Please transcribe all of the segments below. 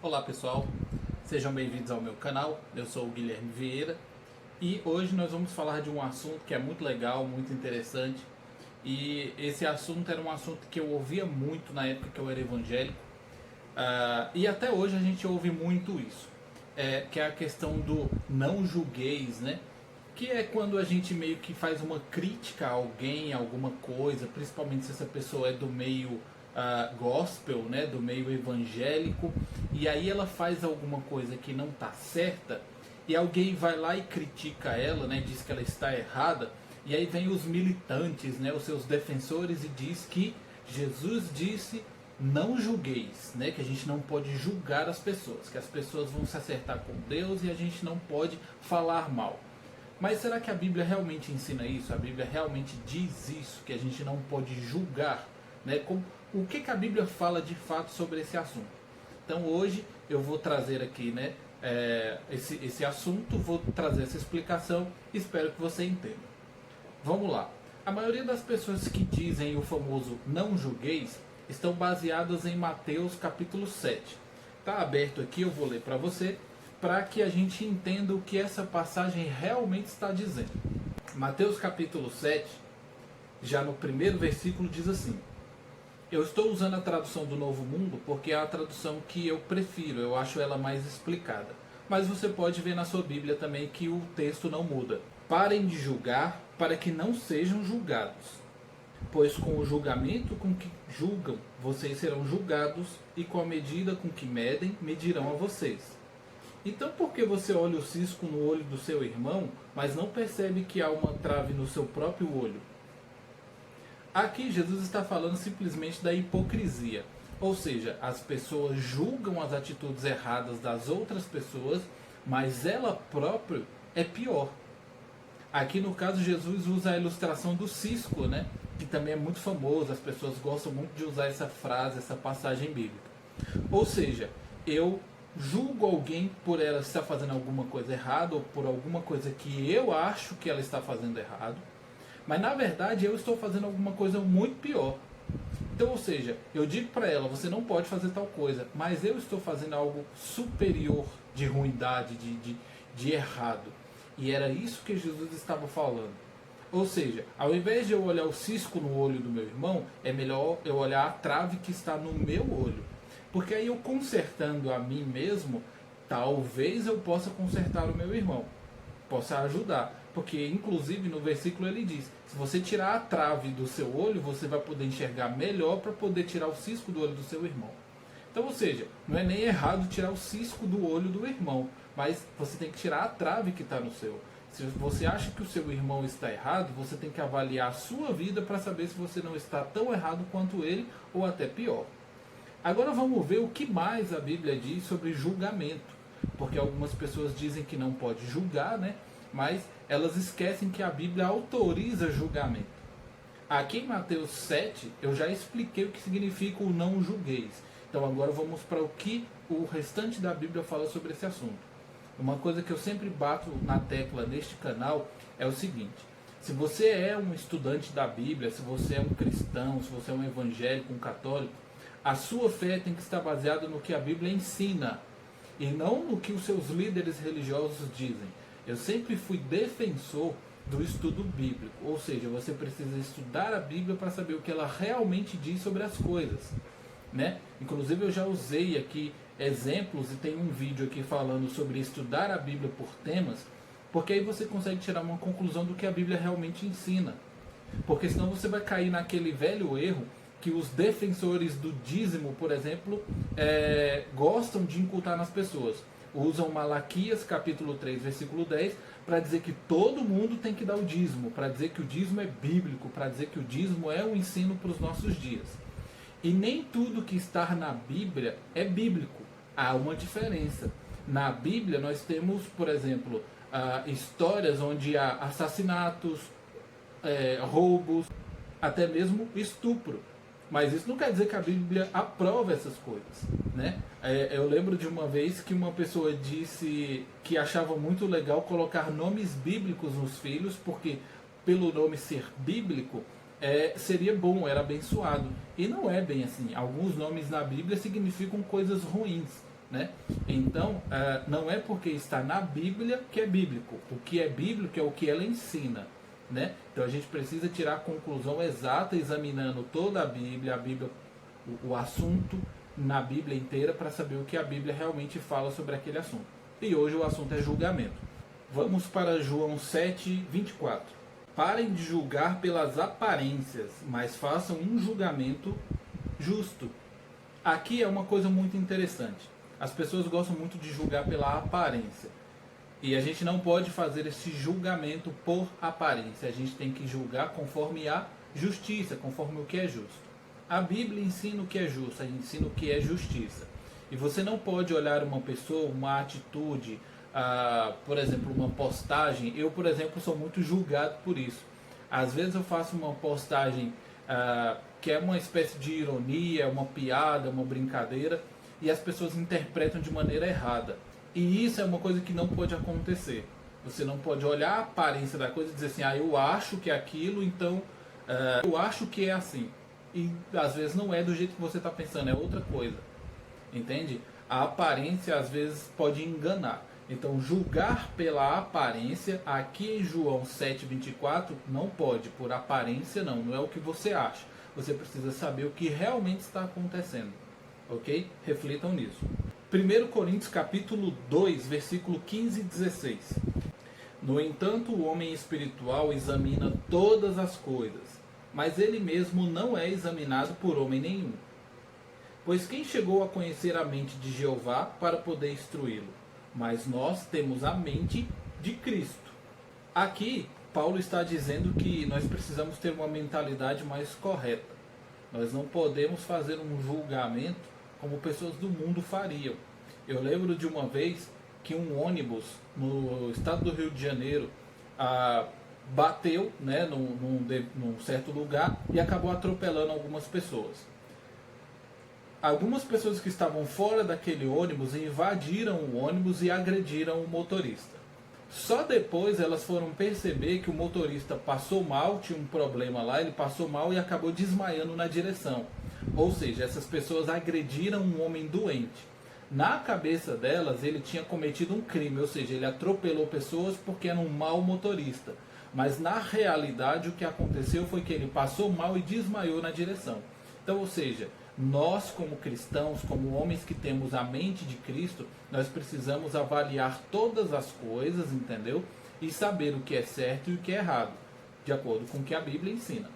Olá pessoal, sejam bem-vindos ao meu canal, eu sou o Guilherme Vieira e hoje nós vamos falar de um assunto que é muito legal, muito interessante, e esse assunto era um assunto que eu ouvia muito na época que eu era evangélico, e até hoje a gente ouve muito isso, que é a questão do não julgueis, né? Que é quando a gente meio que faz uma crítica a alguém, a alguma coisa, principalmente se essa pessoa é do meio gospel, né, do meio evangélico, e aí ela faz alguma coisa que não está certa, e alguém vai lá e critica ela, né, diz que ela está errada, e aí vem os militantes, né, os seus defensores, e diz que Jesus disse não julgueis, né, que a gente não pode julgar as pessoas, que as pessoas vão se acertar com Deus e a gente não pode falar mal. Mas será que a Bíblia realmente ensina isso? A Bíblia realmente diz isso, que a gente não pode julgar? Né? O que a Bíblia fala de fato sobre esse assunto? Então hoje eu vou trazer aqui, né, esse assunto, vou trazer essa explicação, espero que você entenda. Vamos lá. A maioria das pessoas que dizem o famoso não julgueis estão baseadas em Mateus capítulo 7. Está aberto aqui, eu vou ler para você, para que a gente entenda o que essa passagem realmente está dizendo. Mateus capítulo 7, já no primeiro versículo, diz assim: eu estou usando a tradução do Novo Mundo porque é a tradução que eu prefiro, eu acho ela mais explicada. Mas você pode ver na sua Bíblia também que o texto não muda. Parem de julgar para que não sejam julgados, pois com o julgamento com que julgam, vocês serão julgados, e com a medida com que medem, medirão a vocês. Então por que você olha o cisco no olho do seu irmão, mas não percebe que há uma trave no seu próprio olho? Aqui Jesus está falando simplesmente da hipocrisia. Ou seja, as pessoas julgam as atitudes erradas das outras pessoas, mas ela própria é pior. Aqui no caso Jesus usa a ilustração do cisco, né? Que também é muito famoso, as pessoas gostam muito de usar essa frase, essa passagem bíblica. Ou seja, eu julgo alguém por ela estar fazendo alguma coisa errada ou por alguma coisa que eu acho que ela está fazendo errado, mas na verdade eu estou fazendo alguma coisa muito pior. Então, ou seja, eu digo para ela, você não pode fazer tal coisa, mas eu estou fazendo algo superior de ruindade, de errado. E era isso que Jesus estava falando. Ou seja, ao invés de eu olhar o cisco no olho do meu irmão, é melhor eu olhar a trave que está no meu olho. Porque aí eu consertando a mim mesmo, talvez eu possa consertar o meu irmão, possa ajudar. Porque inclusive no versículo ele diz, se você tirar a trave do seu olho, você vai poder enxergar melhor para poder tirar o cisco do olho do seu irmão. Então, ou seja, não é nem errado tirar o cisco do olho do irmão, mas você tem que tirar a trave que está no seu. Se você acha que o seu irmão está errado, você tem que avaliar a sua vida para saber se você não está tão errado quanto ele ou até pior. Agora vamos ver o que mais a Bíblia diz sobre julgamento, porque algumas pessoas dizem que não pode julgar, né? Mas elas esquecem que a Bíblia autoriza julgamento. Aqui em Mateus 7, eu já expliquei o que significa o não julgueis. Então agora vamos para o que o restante da Bíblia fala sobre esse assunto. Uma coisa que eu sempre bato na tecla neste canal é o seguinte: se você é um estudante da Bíblia, se você é um cristão, se você é um evangélico, um católico, a sua fé tem que estar baseada no que a Bíblia ensina e não no que os seus líderes religiosos dizem. Eu sempre fui defensor do estudo bíblico, ou seja, você precisa estudar a Bíblia para saber o que ela realmente diz sobre as coisas, né? Inclusive eu já usei aqui exemplos e tem um vídeo aqui falando sobre estudar a Bíblia por temas, porque aí você consegue tirar uma conclusão do que a Bíblia realmente ensina. Porque senão você vai cair naquele velho erro que os defensores do dízimo, por exemplo, gostam de incultar nas pessoas. Usam Malaquias capítulo 3, versículo 10, para dizer que todo mundo tem que dar o dízimo, para dizer que o dízimo é bíblico, para dizer que o dízimo é um ensino para os nossos dias. E nem tudo que está na Bíblia é bíblico. Há uma diferença. Na Bíblia nós temos, por exemplo, histórias onde há assassinatos, roubos, até mesmo estupro. Mas isso não quer dizer que a Bíblia aprova essas coisas, né? Eu lembro de uma vez que uma pessoa disse que achava muito legal colocar nomes bíblicos nos filhos, porque pelo nome ser bíblico, seria bom, era abençoado. E não é bem assim. Alguns nomes na Bíblia significam coisas ruins. né? Então, não é porque está na Bíblia que é bíblico. O que é bíblico é o que ela ensina, né? Então a gente precisa tirar a conclusão exata examinando toda a Bíblia, o assunto na Bíblia inteira, para saber o que a Bíblia realmente fala sobre aquele assunto. E hoje o assunto é julgamento. Vamos para João 7:24. Parem de julgar pelas aparências, mas façam um julgamento justo. Aqui é uma coisa muito interessante. As pessoas gostam muito de julgar pela aparência. E a gente não pode fazer esse julgamento por aparência. A gente tem que julgar conforme a justiça, conforme o que é justo. A Bíblia ensina o que é justo, ensina o que é justiça. E você não pode olhar uma pessoa, uma atitude, por exemplo, uma postagem. Eu, por exemplo, sou muito julgado por isso. Às vezes eu faço uma postagem que é uma espécie de ironia, uma piada, uma brincadeira, e as pessoas interpretam de maneira errada. E isso é uma coisa que não pode acontecer. Você não pode olhar a aparência da coisa e dizer assim, eu acho que é aquilo, então eu acho que é assim. E às vezes não é do jeito que você está pensando, é outra coisa. Entende? A aparência às vezes pode enganar. Então julgar pela aparência, aqui em João 7:24, não pode, por aparência não é o que você acha. Você precisa saber o que realmente está acontecendo. Ok? Reflitam nisso. 1 Coríntios capítulo 2, versículo 15 e 16. No entanto, o homem espiritual examina todas as coisas, mas ele mesmo não é examinado por homem nenhum. Pois quem chegou a conhecer a mente de Jeová para poder instruí-lo? Mas nós temos a mente de Cristo. Aqui, Paulo está dizendo que nós precisamos ter uma mentalidade mais correta. Nós não podemos fazer um julgamento como pessoas do mundo fariam. Eu lembro de uma vez que um ônibus no estado do Rio de Janeiro bateu, né, num certo lugar e acabou atropelando algumas pessoas. Algumas pessoas que estavam fora daquele ônibus invadiram o ônibus e agrediram o motorista. Só depois elas foram perceber que o motorista passou mal, tinha um problema lá, ele passou mal e acabou desmaiando na direção. Ou seja, essas pessoas agrediram um homem doente. Na cabeça delas, ele tinha cometido um crime, ou seja, ele atropelou pessoas porque era um mau motorista. Mas na realidade o que aconteceu foi que ele passou mal e desmaiou na direção. Então, ou seja, nós como cristãos, como homens que temos a mente de Cristo, nós precisamos avaliar todas as coisas, entendeu? E saber o que é certo e o que é errado, de acordo com o que a Bíblia ensina.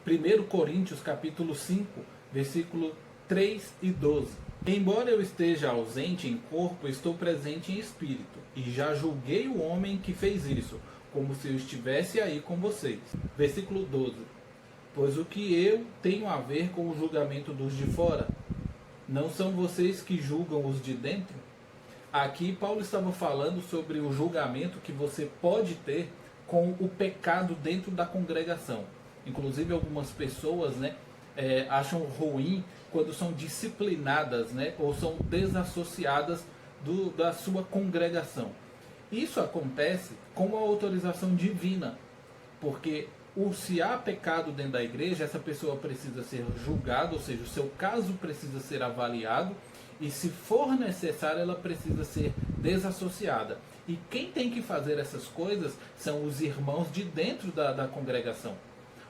1 Coríntios capítulo 5, versículo 3 e 12. Embora eu esteja ausente em corpo, estou presente em espírito, e já julguei o homem que fez isso, como se eu estivesse aí com vocês. Versículo 12. Pois o que eu tenho a ver com o julgamento dos de fora? Não são vocês que julgam os de dentro? Aqui Paulo estava falando sobre o julgamento que você pode ter com o pecado dentro da congregação. Inclusive algumas pessoas, né, acham ruim quando são disciplinadas, né, ou são desassociadas da sua congregação. Isso acontece com a autorização divina, porque se há pecado dentro da igreja, essa pessoa precisa ser julgada, ou seja, o seu caso precisa ser avaliado, e se for necessário, ela precisa ser desassociada. E quem tem que fazer essas coisas são os irmãos de dentro da congregação.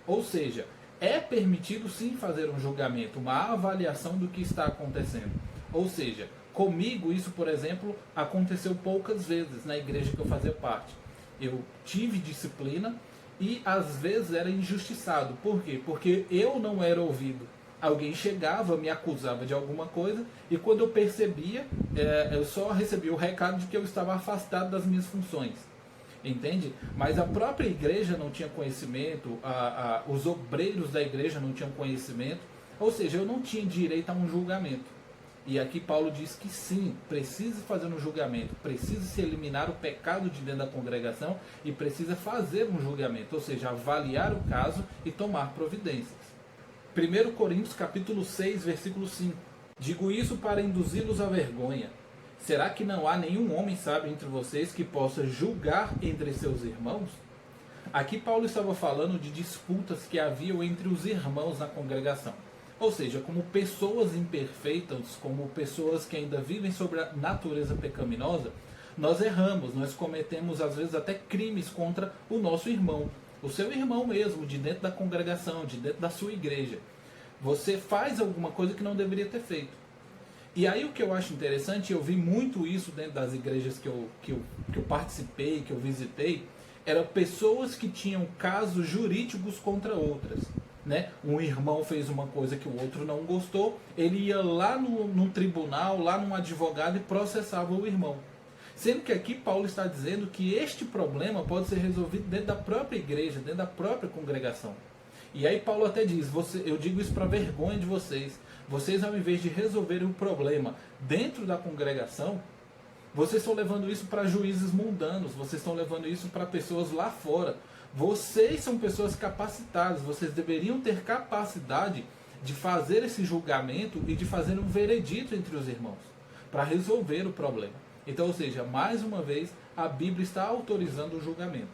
Ou seja, é permitido sim fazer um julgamento, uma avaliação do que está acontecendo. Ou seja, comigo isso, por exemplo, aconteceu poucas vezes na igreja que eu fazia parte. Eu tive disciplina e às vezes era injustiçado. Por quê? Porque eu não era ouvido. Alguém chegava, me acusava de alguma coisa, e quando eu percebia, eu só recebia o recado de que eu estava afastado das minhas funções. Entende? Mas a própria igreja não tinha conhecimento, os obreiros da igreja não tinham conhecimento, ou seja, eu não tinha direito a um julgamento. E aqui Paulo diz que sim, precisa fazer um julgamento, precisa se eliminar o pecado de dentro da congregação e precisa fazer um julgamento, ou seja, avaliar o caso e tomar providências. 1 Coríntios capítulo 6, versículo 5. Digo isso para induzi-los à vergonha. Será que não há nenhum homem sábio entre vocês que possa julgar entre seus irmãos? Aqui Paulo estava falando de disputas que haviam entre os irmãos na congregação. Ou seja, como pessoas imperfeitas, como pessoas que ainda vivem sobre a natureza pecaminosa, nós erramos, nós cometemos às vezes até crimes contra o nosso irmão, o seu irmão mesmo, de dentro da congregação, de dentro da sua igreja. Você faz alguma coisa que não deveria ter feito. E aí o que eu acho interessante, eu vi muito isso dentro das igrejas que eu participei, que eu visitei, eram pessoas que tinham casos jurídicos contra outras. Né? Um irmão fez uma coisa que o outro não gostou, ele ia lá no tribunal, lá num advogado e processava o irmão. Sendo que aqui Paulo está dizendo que este problema pode ser resolvido dentro da própria igreja, dentro da própria congregação. E aí Paulo até diz, eu digo isso para vergonha de vocês. Vocês, ao invés de resolverem o problema dentro da congregação, vocês estão levando isso para juízes mundanos, vocês estão levando isso para pessoas lá fora. Vocês são pessoas capacitadas, vocês deveriam ter capacidade de fazer esse julgamento e de fazer um veredito entre os irmãos, para resolver o problema. Então, ou seja, mais uma vez, a Bíblia está autorizando o julgamento.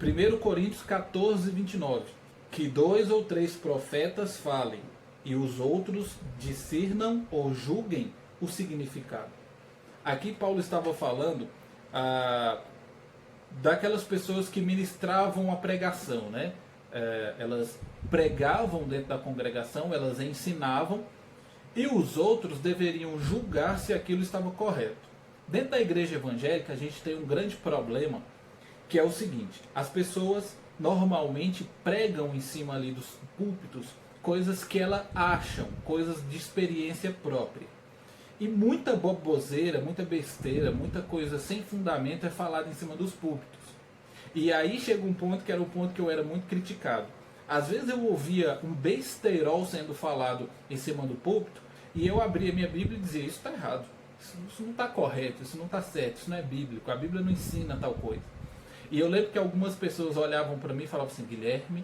1 Coríntios 14, 29. Que 2 ou 3 profetas falem, e os outros discernam ou julguem o significado. Aqui Paulo estava falando daquelas pessoas que ministravam a pregação, né? Elas pregavam dentro da congregação, elas ensinavam, e os outros deveriam julgar se aquilo estava correto. Dentro da igreja evangélica a gente tem um grande problema, que é o seguinte: as pessoas normalmente pregam em cima ali dos púlpitos coisas que elas acham, coisas de experiência própria. E muita boboseira, muita besteira, muita coisa sem fundamento é falada em cima dos púlpitos. E aí chega um ponto que era o ponto que eu era muito criticado. Às vezes eu ouvia um besteirol sendo falado em cima do púlpito e eu abria minha Bíblia e dizia, isso está errado, isso não está correto, isso não está certo, isso não é bíblico, a Bíblia não ensina tal coisa. E eu lembro que algumas pessoas olhavam para mim e falavam assim, Guilherme,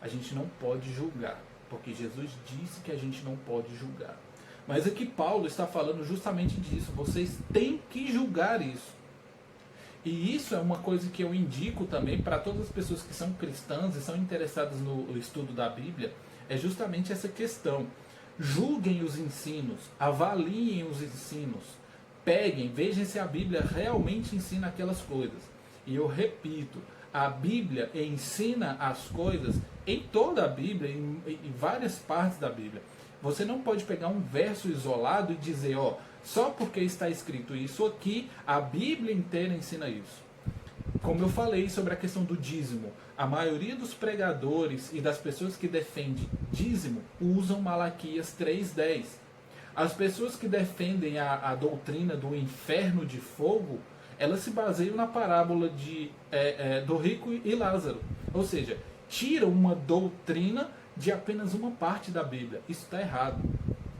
a gente não pode julgar, porque Jesus disse que a gente não pode julgar. Mas aqui Paulo está falando justamente disso, vocês têm que julgar isso. E isso é uma coisa que eu indico também para todas as pessoas que são cristãs e são interessadas no estudo da Bíblia, é justamente essa questão. Julguem os ensinos, avaliem os ensinos, peguem, vejam se a Bíblia realmente ensina aquelas coisas. E eu repito, a Bíblia ensina as coisas em toda a Bíblia, em várias partes da Bíblia. Você não pode pegar um verso isolado e dizer, ó, só porque está escrito isso aqui, a Bíblia inteira ensina isso. Como eu falei sobre a questão do dízimo, a maioria dos pregadores e das pessoas que defendem dízimo usam Malaquias 3:10. As pessoas que defendem a doutrina do inferno de fogo, elas se baseiam na parábola do rico e Lázaro. Ou seja, tiram uma doutrina de apenas uma parte da Bíblia. Isso está errado.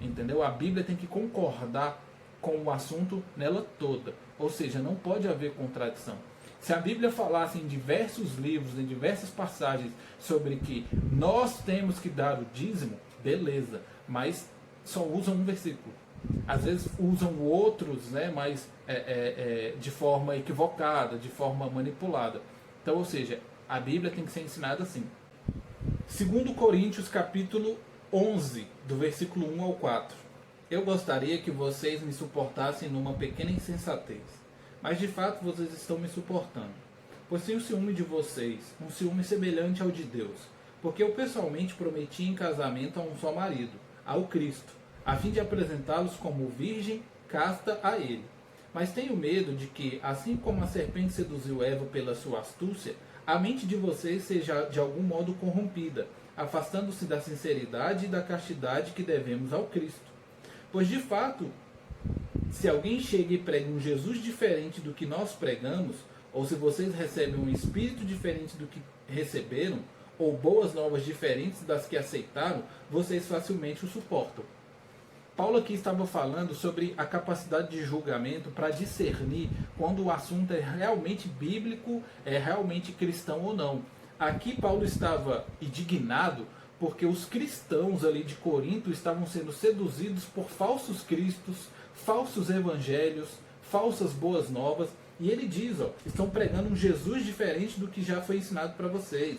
Entendeu? A Bíblia tem que concordar com o assunto nela toda. Ou seja, não pode haver contradição. Se a Bíblia falasse em diversos livros, em diversas passagens, sobre que nós temos que dar o dízimo, beleza. Mas só usam um versículo. Às vezes usam outros, né, mas de forma equivocada, de forma manipulada. Então, ou seja, a Bíblia tem que ser ensinada assim. 2 Coríntios capítulo 11, do versículo 1 ao 4. Eu gostaria que vocês me suportassem numa pequena insensatez, mas de fato vocês estão me suportando. Pois tenho ciúme de vocês, um ciúme semelhante ao de Deus, porque eu pessoalmente prometi em casamento a um só marido, ao Cristo, a fim de apresentá-los como virgem casta a ele. Mas tenho medo de que, assim como a serpente seduziu Eva pela sua astúcia, a mente de vocês seja de algum modo corrompida, afastando-se da sinceridade e da castidade que devemos ao Cristo. Pois de fato, se alguém chega e prega um Jesus diferente do que nós pregamos, ou se vocês recebem um espírito diferente do que receberam, ou boas novas diferentes das que aceitaram, vocês facilmente o suportam. Paulo aqui estava falando sobre a capacidade de julgamento para discernir quando o assunto é realmente bíblico, é realmente cristão ou não. Aqui Paulo estava indignado porque os cristãos ali de Corinto estavam sendo seduzidos por falsos cristos, falsos evangelhos, falsas boas novas. E ele diz, ó, estão pregando um Jesus diferente do que já foi ensinado para vocês.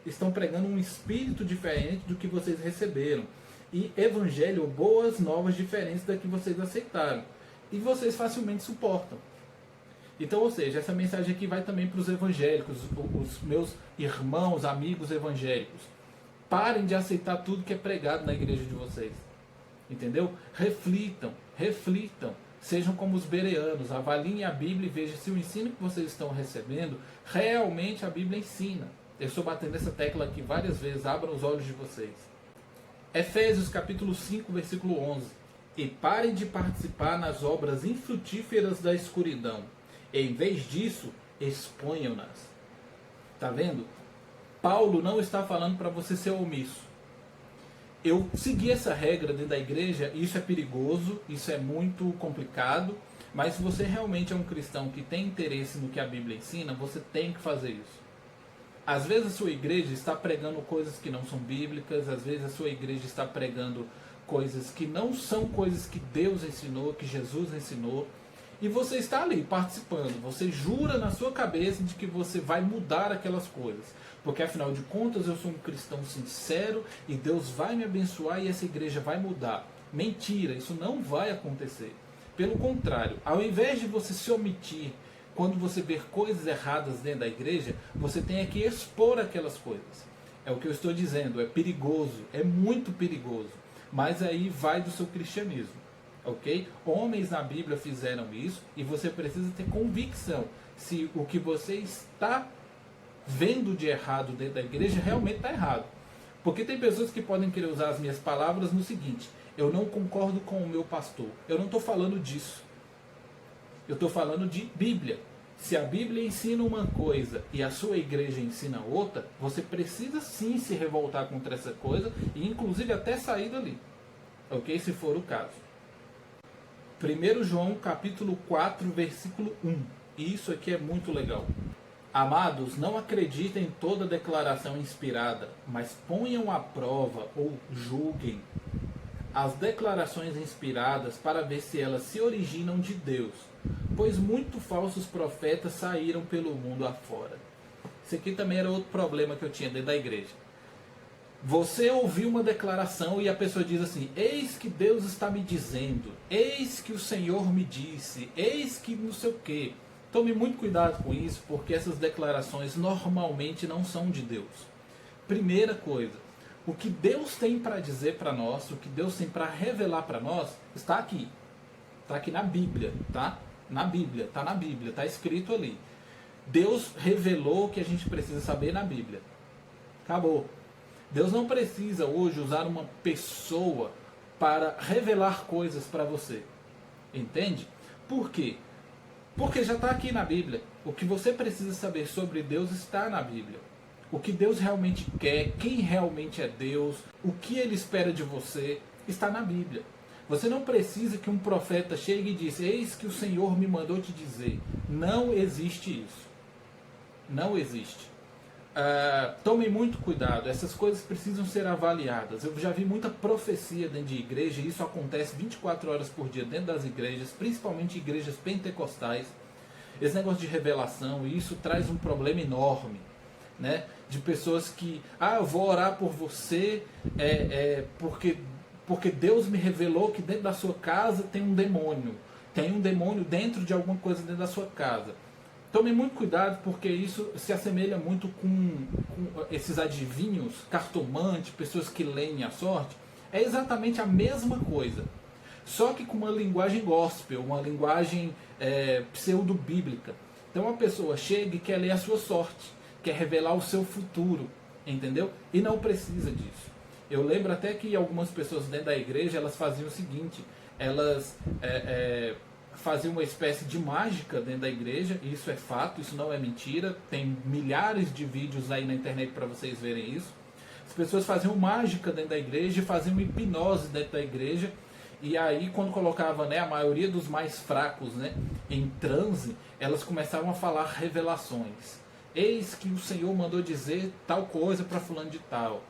Estão pregando um espírito diferente do que vocês receberam. e evangelho, boas novas diferentes da que vocês aceitaram. E vocês facilmente suportam. Então, ou seja, essa mensagem aqui vai também para os evangélicos, os meus irmãos, amigos evangélicos. Parem de aceitar tudo que é pregado na igreja de vocês. Entendeu? Reflitam, reflitam. Sejam como os bereanos, avaliem a Bíblia e vejam se o ensino que vocês estão recebendo, realmente a Bíblia ensina. Eu estou batendo essa tecla aqui várias vezes, abram os olhos de vocês. Efésios capítulo 5, versículo 11. E parem de participar nas obras infrutíferas da escuridão. Em vez disso, exponham-nas. Tá vendo? Paulo não está falando para você ser omisso. Eu segui essa regra dentro da igreja, isso é perigoso, isso é muito complicado, mas se você realmente é um cristão que tem interesse no que a Bíblia ensina, você tem que fazer isso. Às vezes a sua igreja está pregando coisas que não são bíblicas, às vezes a sua igreja está pregando coisas que não são coisas que Deus ensinou, que Jesus ensinou, e você está ali participando, você jura na sua cabeça de que você vai mudar aquelas coisas, porque afinal de contas eu sou um cristão sincero e Deus vai me abençoar e essa igreja vai mudar. Mentira, isso não vai acontecer. Pelo contrário, ao invés de você se omitir quando você ver coisas erradas dentro da igreja, você tem que expor aquelas coisas. É o que eu estou dizendo, é perigoso, é muito perigoso, mas aí vai do seu cristianismo. Ok? Homens na Bíblia fizeram isso e você precisa ter convicção se o que você está vendo de errado dentro da igreja realmente está errado. Porque tem pessoas que podem querer usar as minhas palavras no seguinte: eu não concordo com o meu pastor. Eu não estou falando disso. Eu estou falando de Bíblia. Se a Bíblia ensina uma coisa e a sua igreja ensina outra, você precisa sim se revoltar contra essa coisa e inclusive até sair dali. Ok? Se for o caso. 1 João capítulo 4, versículo 1. E isso aqui é muito legal. Amados, não acreditem em toda declaração inspirada, mas ponham à prova ou julguem as declarações inspiradas para ver se elas se originam de Deus, pois muitos falsos profetas saíram pelo mundo afora. Isso aqui também era outro problema que eu tinha dentro da igreja. Você ouviu uma declaração e a pessoa diz assim: eis que Deus está me dizendo, eis que o Senhor me disse, eis que não sei o quê. Tome muito cuidado com isso, porque essas declarações normalmente não são de Deus. Primeira coisa, o que Deus tem para dizer para nós, o que Deus tem para revelar para nós, está aqui. Está aqui na Bíblia, tá? Na Bíblia, está na Bíblia, está escrito ali. Deus revelou o que a gente precisa saber na Bíblia. Acabou. Deus não precisa hoje usar uma pessoa para revelar coisas para você. Entende? Por quê? Porque já está aqui na Bíblia. O que você precisa saber sobre Deus está na Bíblia. O que Deus realmente quer, quem realmente é Deus, o que Ele espera de você, está na Bíblia. Você não precisa que um profeta chegue e diga: eis que o Senhor me mandou te dizer. Não existe isso. Não existe. Tomem muito cuidado, essas coisas precisam ser avaliadas. Eu já vi muita profecia dentro de igreja, e isso acontece 24 horas por dia dentro das igrejas, principalmente igrejas pentecostais. Esse negócio de revelação, e isso traz um problema enorme, né? De pessoas que, eu vou orar por você porque Deus me revelou que dentro da sua casa tem um demônio dentro de alguma coisa dentro da sua casa. Tome muito cuidado, porque isso se assemelha muito com esses adivinhos, cartomantes, pessoas que leem a sorte. É exatamente a mesma coisa, só que com uma linguagem gospel, uma linguagem pseudo-bíblica. Então a pessoa chega e quer ler a sua sorte, quer revelar o seu futuro, entendeu? E não precisa disso. Eu lembro até que algumas pessoas dentro da igreja, elas faziam o seguinte: elas faziam uma espécie de mágica dentro da igreja, e isso é fato, isso não é mentira, tem milhares de vídeos aí na internet para vocês verem isso. As pessoas faziam mágica dentro da igreja, faziam hipnose dentro da igreja, e aí quando colocava, né, a maioria dos mais fracos, né, em transe, elas começavam a falar revelações. Eis que o Senhor mandou dizer tal coisa para fulano de tal.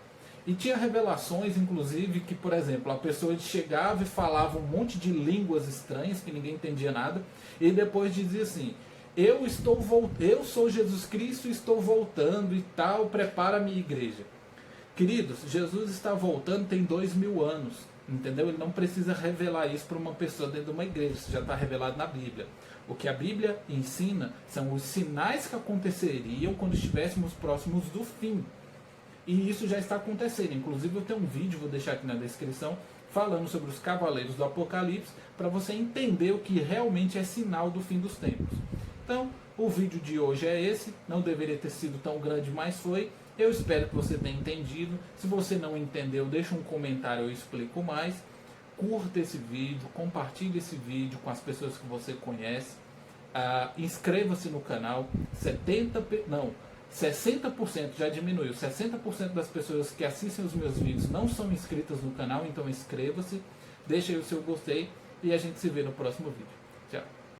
E tinha revelações, inclusive, que, por exemplo, a pessoa chegava e falava um monte de línguas estranhas, que ninguém entendia nada, e depois dizia assim: eu sou Jesus Cristo e estou voltando e tal, prepara a minha igreja. Queridos, Jesus está voltando tem 2000 anos, entendeu? Ele não precisa revelar isso para uma pessoa dentro de uma igreja, isso já está revelado na Bíblia. O que a Bíblia ensina são os sinais que aconteceriam quando estivéssemos próximos do fim. E isso já está acontecendo. Inclusive eu tenho um vídeo, vou deixar aqui na descrição, falando sobre os cavaleiros do Apocalipse, para você entender o que realmente é sinal do fim dos tempos. Então, o vídeo de hoje é esse, não deveria ter sido tão grande, mas foi. Eu espero que você tenha entendido. Se você não entendeu, deixa um comentário, eu explico mais. Curta esse vídeo, compartilhe esse vídeo com as pessoas que você conhece. Inscreva-se no canal. 60% já diminuiu. 60% das pessoas que assistem os meus vídeos não são inscritas no canal, então inscreva-se. Deixa aí o seu gostei e a gente se vê no próximo vídeo. Tchau.